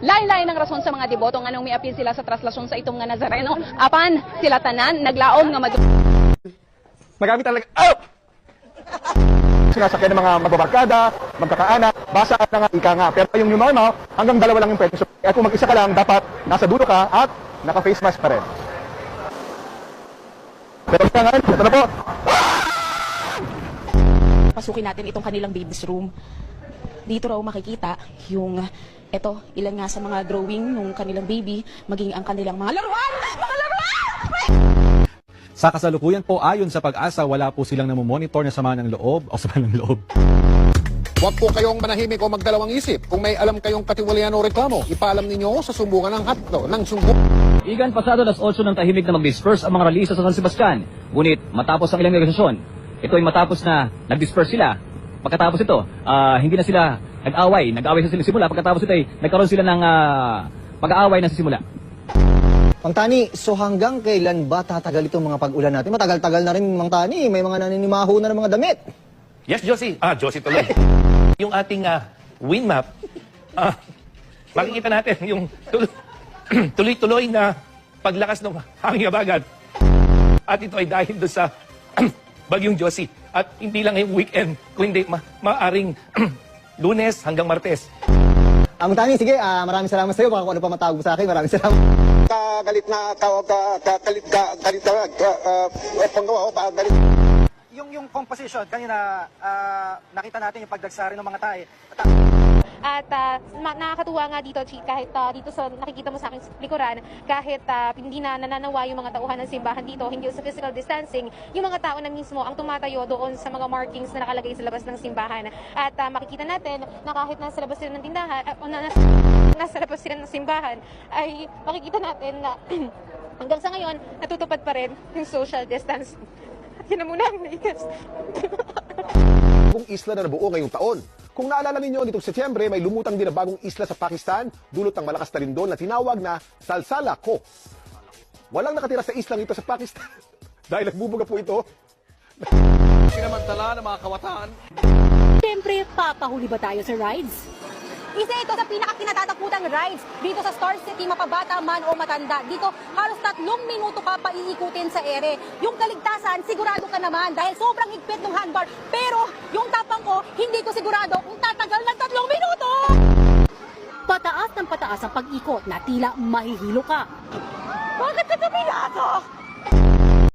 Lain-lain ang rason sa mga deboto nga nung may apil sila sa traslasyon sa itong nga Nazareno. Apan sila tanan naglaom nga Magamit talaga. Oh! Sinasakyan ng mga magbabarkada, magkakaanak, basa at nga ika nga. Pero yung normal, hanggang dalawa lang yung pwede. So, kung mag-isa ka lang, dapat nasa dulo ka at naka-face mask pa rin. Pero ngayon, ito na po. Pasukin natin itong kanilang baby's room. Dito raw makikita yung ilan nga sa mga drawing ng kanilang baby, maging ang kanilang mga laruan! Mga laruan! Sa kasalukuyan po, ayon sa Pag-asa, wala po silang namomonitor na sama ng loob o sama ng loob. Huwag po kayong manahimik o magdalawang isip. Kung may alam kayong katiwalian o reklamo, ipaalam ninyo sa sumbungan ng hatlo ng sumbungan. Igan pasado alas 8 ng tahimik na mag-disperse ang mga ralisa sa San Sebastian. Ngunit matapos ang ilang negosasyon, ito ay matapos na nag-disperse sila. Pagkatapos ito, hindi na sila nag-away sa simula. Pagkatapos ito ay nagkaroon sila ng pag-aaway na sa simula. Mang Tani, so hanggang kailan ba tatagal itong mga pag-ulan natin? Matagal-tagal na rin, Mang Tani. May mga naninimaho na ng mga damit. Yes, Josie. Josie tuloy. Yung ating wind map, makikita natin yung tuloy-tuloy na paglakas ng hangin habagat. At ito ay dahil doon sa bagyong Josie. At hindi lang ngayong weekend, kundi maaring Lunes hanggang Martes. Mang Tani, sige, maraming salamat sa iyo. Baka kung ano pa matawag mo sa akin, maraming salamat. Galit na, panggawa ko, galit. Yung composition, kanina nakita natin yung pagdagsari ng mga tae. At nakakatuwa nga dito, Chi, kahit dito sa nakikita mo sa aking likuran, kahit hindi na nananawa yung mga tauhan ng simbahan dito, hindi sa physical distancing, yung mga tao na mismo ang tumatayo doon sa mga markings na nakalagay sa labas ng simbahan. At makikita natin na kahit nasa labas sila ng tindahan, nasa labas sila ng simbahan, ay makikita natin na hanggang sa ngayon, natutupad pa rin yung social distancing. At yun na muna ang naikas. Bagong isla na nabuo ngayong taon. Kung naalala ninyo, nitong Setyembre, may lumutang din na bagong isla sa Pakistan, dulot ng malakas na lindol na tinawag na Salsala Ko. Walang nakatira sa islang ito sa Pakistan dahil nagbubuga po ito. Sinamantala ng mga kawataan. Siyempre, papahuli ba tayo sa rides? Isa ito sa pinakakinatatakutang rides dito sa Star City, mapabata man o matanda. Dito, halos 3 minuto ka pa iikutin sa ere. Yung kaligtasan, sigurado ka naman dahil sobrang higpit ng handbar. Pero yung tapang ko, hindi ko sigurado kung tatagal ng 3 minuto! Pataas ng pataas ang pag-ikot na tila mahihilo ka. Bakit ka tumila ako?